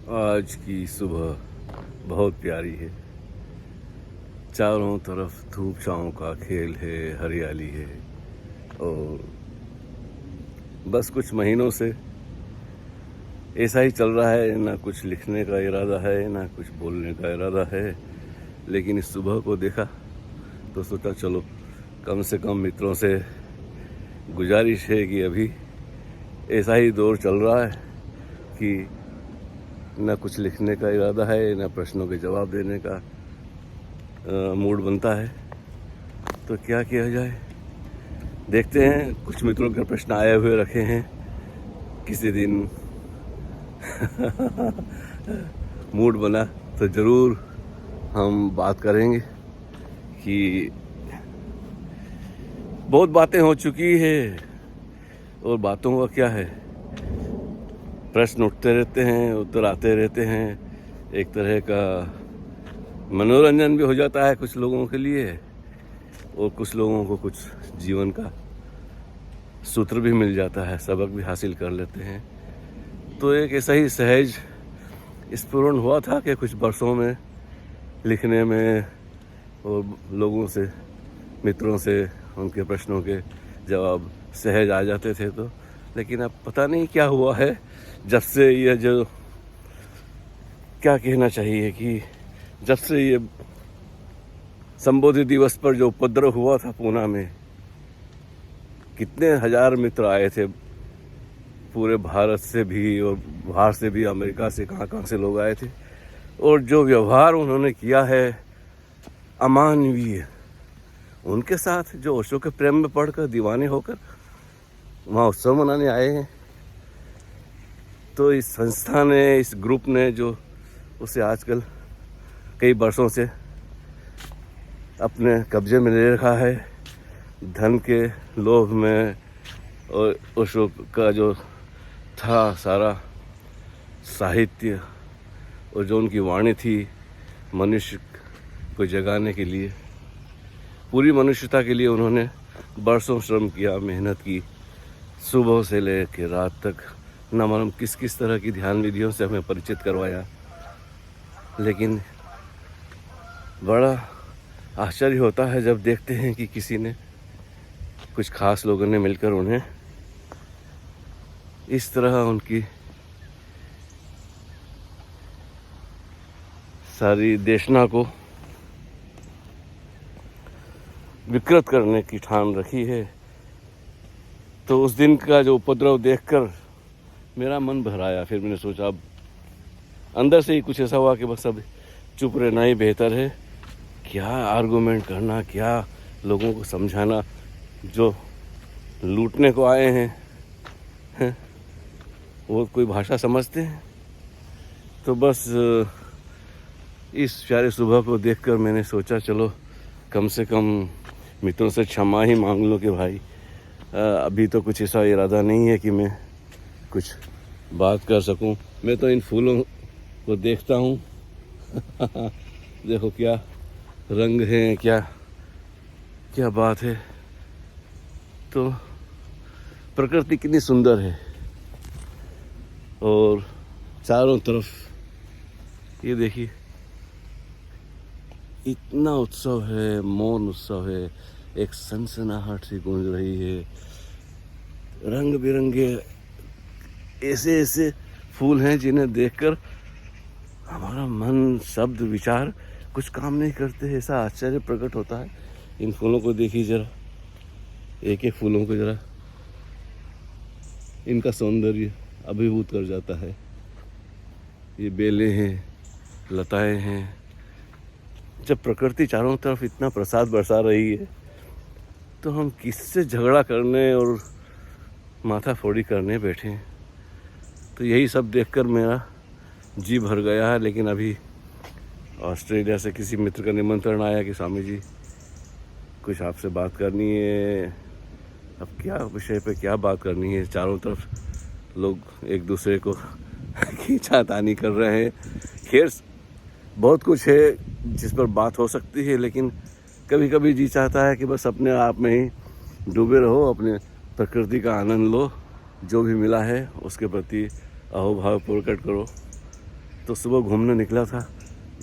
आज की सुबह बहुत प्यारी है। चारों तरफ धूप छाँव का खेल है, हरियाली है और बस कुछ महीनों से ऐसा ही चल रहा है। ना कुछ लिखने का इरादा है, ना कुछ बोलने का इरादा है, लेकिन इस सुबह को देखा तो सोचा चलो कम से कम मित्रों से गुजारिश है कि अभी ऐसा ही दौर चल रहा है कि ना कुछ लिखने का इरादा है, ना प्रश्नों के जवाब देने का मूड बनता है, तो क्या किया जाए। देखते हैं, कुछ मित्रों के प्रश्न आए हुए रखे हैं। किसी दिन मूड बना तो ज़रूर हम बात करेंगे कि बहुत बातें हो चुकी है और बातों का क्या है, प्रश्न उठते रहते हैं, उत्तर आते रहते हैं। एक तरह का मनोरंजन भी हो जाता है कुछ लोगों के लिए और कुछ लोगों को कुछ जीवन का सूत्र भी मिल जाता है, सबक भी हासिल कर लेते हैं। तो एक ऐसा ही सहज स्फुरण हुआ था कि कुछ बरसों में लिखने में और लोगों से, मित्रों से उनके प्रश्नों के जवाब सहज आ जाते थे। तो लेकिन अब पता नहीं क्या हुआ है, जब से ये जो क्या कहना चाहिए कि जब से ये संबोधि दिवस पर जो उपद्रव हुआ था पूना में, कितने हजार मित्र आए थे पूरे भारत से भी और बाहर से भी, अमेरिका से, कहाँ से लोग आए थे। और जो व्यवहार उन्होंने किया है अमानवीय, उनके साथ जो ओशो के प्रेम में पढ़कर दीवाने होकर वहाँ उत्सव मनाने आए हैं। तो इस संस्था ने, इस ग्रुप ने जो उसे आजकल कई वर्षों से अपने कब्जे में ले रखा है, धन के लोभ में, और ओशो का जो था सारा साहित्य और जो उनकी वाणी थी मनुष्य को जगाने के लिए, पूरी मनुष्यता के लिए उन्होंने बरसों श्रम किया, मेहनत की, सुबह से लेकर रात तक न मालूम किस किस तरह की ध्यान विधियों से हमें परिचित करवाया। लेकिन बड़ा आश्चर्य होता है जब देखते हैं कि किसी ने, कुछ खास लोगों ने मिलकर उन्हें इस तरह उनकी सारी देशना को विकृत करने की ठान रखी है। तो उस दिन का जो उपद्रव देखकर मेरा मन भराया। फिर मैंने सोचा, अब अंदर से ही कुछ ऐसा हुआ कि बस अब चुप रहना ही बेहतर है। क्या आर्गूमेंट करना, क्या लोगों को समझाना, जो लूटने को आए हैं वो कोई भाषा समझते हैं। तो बस इस प्यारे सुबह को देखकर मैंने सोचा चलो कम से कम मित्रों से क्षमा ही मांग लो कि भाई अभी तो कुछ ऐसा इरादा नहीं है कि मैं कुछ बात कर सकूं। मैं तो इन फूलों को देखता हूं देखो क्या रंग है, क्या क्या बात है। तो प्रकृति कितनी सुंदर है और चारों तरफ ये देखिए इतना उत्सव है, मौन उत्सव है, एक सनसनाहट सी गूंज रही है। रंग बिरंगे ऐसे ऐसे फूल हैं जिन्हें देखकर हमारा मन, शब्द, विचार कुछ काम नहीं करते। ऐसा आश्चर्य प्रकट होता है। इन फूलों को देखिए जरा, एक एक फूलों को जरा, इनका सौंदर्य अभिभूत कर जाता है। ये बेलें हैं, लताएं हैं। जब प्रकृति चारों तरफ इतना प्रसाद बरसा रही है तो हम किससे झगड़ा करने और माथा फोड़ी करने बैठे हैं। तो यही सब देखकर मेरा जी भर गया है। लेकिन अभी ऑस्ट्रेलिया से किसी मित्र का निमंत्रण आया कि स्वामी जी कुछ आपसे बात करनी है। अब क्या विषय पे क्या बात करनी है, चारों तरफ लोग एक दूसरे को खींचातानी कर रहे हैं। खैर बहुत कुछ है जिस पर बात हो सकती है, लेकिन कभी कभी जी चाहता है कि बस अपने आप में ही डूबे रहो, अपने प्रकृति का आनंद लो, जो भी मिला है उसके प्रति अहोभाव प्रकट करो। तो सुबह घूमने निकला था।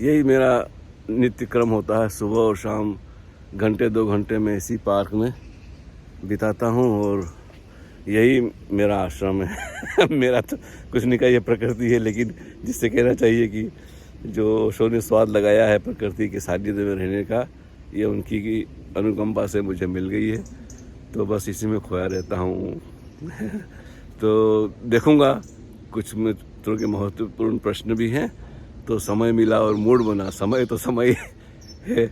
यही मेरा नित्य क्रम होता है, सुबह और शाम घंटे 2 घंटे में इसी पार्क में बिताता हूँ और यही मेरा आश्रम है। मेरा तो कुछ नहीं कहा, ये प्रकृति है, लेकिन जिससे कहना चाहिए कि जो ओशो ने स्वाद लगाया है प्रकृति के सानिध्य में रहने का, ये उनकी की अनुकंपा से मुझे मिल गई है। तो बस इसी में खोया रहता हूँ। तो देखूँगा, कुछ मित्रों के महत्वपूर्ण प्रश्न भी हैं, तो समय मिला और मूड बना। समय तो समय है,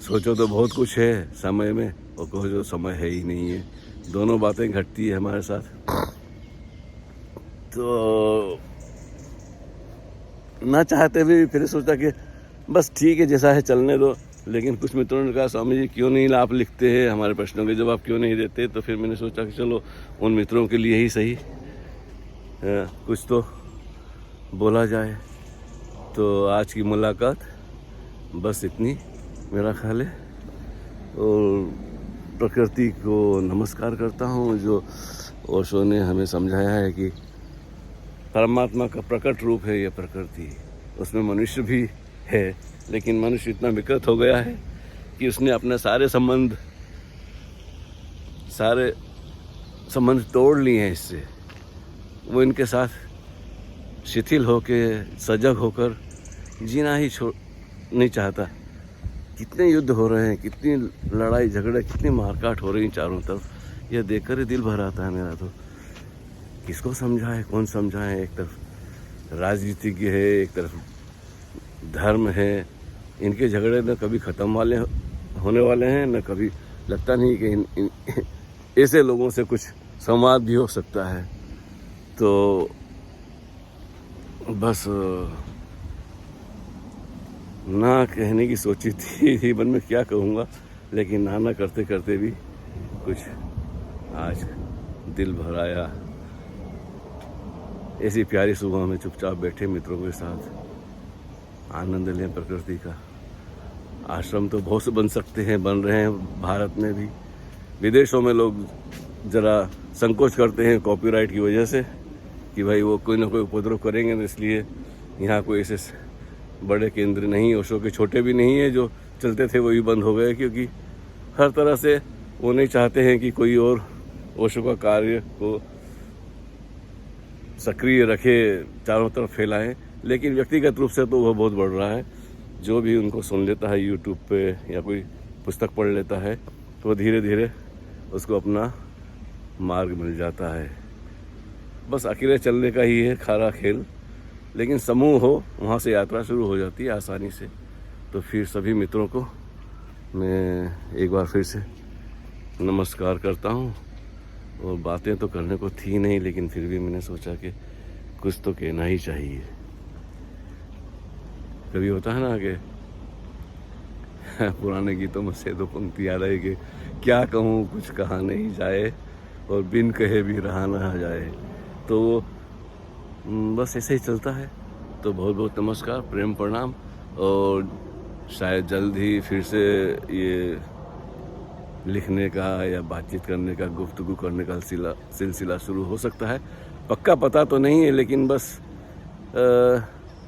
सोचो तो बहुत कुछ है समय में, और कहो जो समय है ही नहीं है। दोनों बातें घटती है हमारे साथ। तो ना चाहते भी फिर सोचा कि बस ठीक है, जैसा है चलने दो। लेकिन कुछ मित्रों ने कहा, स्वामी जी क्यों नहीं आप लिखते हैं, हमारे प्रश्नों के जवाब क्यों नहीं देते। तो फिर मैंने सोचा कि चलो उन मित्रों के लिए ही सही कुछ तो बोला जाए। तो आज की मुलाकात बस इतनी, मेरा ख्याल है। और प्रकृति को नमस्कार करता हूँ, जो ओशो ने हमें समझाया है कि परमात्मा का प्रकट रूप है यह प्रकृति। उसमें मनुष्य भी है, लेकिन मनुष्य इतना विकृत हो गया है कि उसने अपने सारे संबंध तोड़ लिए हैं इससे। वो इनके साथ शिथिल होके, सजग होकर जीना ही नहीं चाहता। कितने युद्ध हो रहे हैं, कितनी लड़ाई झगड़े, कितनी मारकाट हो रही है चारों तरफ। यह देखकर ही दिल भर आता है मेरा। तो किसको समझाए, कौन समझाए। एक तरफ राजनीतिज्ञ है, एक तरफ धर्म है। इनके झगड़े न कभी ख़त्म होने वाले हैं, न कभी लगता नहीं कि ऐसे लोगों से कुछ संवाद भी हो सकता है। तो बस ना कहने की सोची थी मन में, क्या कहूँगा, लेकिन ना करते करते भी कुछ आज दिल भर आया। ऐसी प्यारी सुबह में चुपचाप बैठे मित्रों के साथ आनंद लें प्रकृति का। आश्रम तो बहुत से बन सकते हैं, बन रहे हैं भारत में भी। विदेशों में लोग ज़रा संकोच करते हैं कॉपीराइट की वजह से कि भाई वो कोई ना कोई उपद्रव करेंगे, तो इसलिए यहाँ कोई ऐसे बड़े केंद्र नहीं, ओशो के छोटे भी नहीं है, जो चलते थे वो भी बंद हो गए। क्योंकि हर तरह से वो नहीं चाहते हैं कि कोई और ओशो का कार्य को सक्रिय रखे, चारों तरफ फैलाएं। लेकिन व्यक्तिगत रूप से तो वह बहुत बढ़ रहा है। जो भी उनको सुन लेता है यूट्यूब पे या कोई पुस्तक पढ़ लेता है, तो धीरे धीरे उसको अपना मार्ग मिल जाता है। बस अकेले चलने का ही है खारा खेल, लेकिन समूह हो, वहाँ से यात्रा शुरू हो जाती है आसानी से। तो फिर सभी मित्रों को मैं एक बार फिर से नमस्कार करता हूँ। और बातें तो करने को थी नहीं, लेकिन फिर भी मैंने सोचा कि कुछ तो कहना ही चाहिए। कभी होता है ना कि पुराने गीतों में से दो पंक्ति याद आई कि क्या कहूँ कुछ कहा नहीं जाए, और बिन कहे भी रहा ना जाए। तो बस ऐसे ही चलता है। तो बहुत बहुत नमस्कार, प्रेम प्रणाम। और शायद जल्द ही फिर से ये लिखने का या बातचीत करने का, गुफ्तगू करने का सिलसिला शुरू हो सकता है। पक्का पता तो नहीं है, लेकिन बस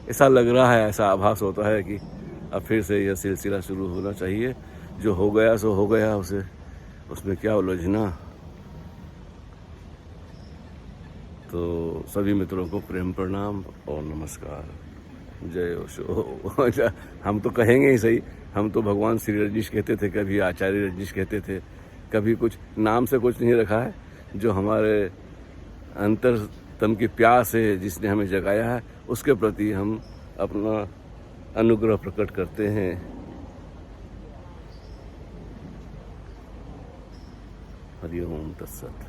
ऐसा लग रहा है, ऐसा आभास होता है कि अब फिर से यह सिलसिला शुरू होना चाहिए। जो हो गया सो हो गया, उसमें क्या उलझना। तो सभी मित्रों को प्रेम प्रणाम और नमस्कार। जय ओशो। हम तो कहेंगे ही सही, हम तो भगवान श्री रजनीश कहते थे, कभी आचार्य रजनीश कहते थे, कभी कुछ नाम से कुछ नहीं रखा है। जो हमारे अंतरतम की प्यास है, जिसने हमें जगाया है, उसके प्रति हम अपना अनुग्रह प्रकट करते हैं। हरि ओम तत्सत।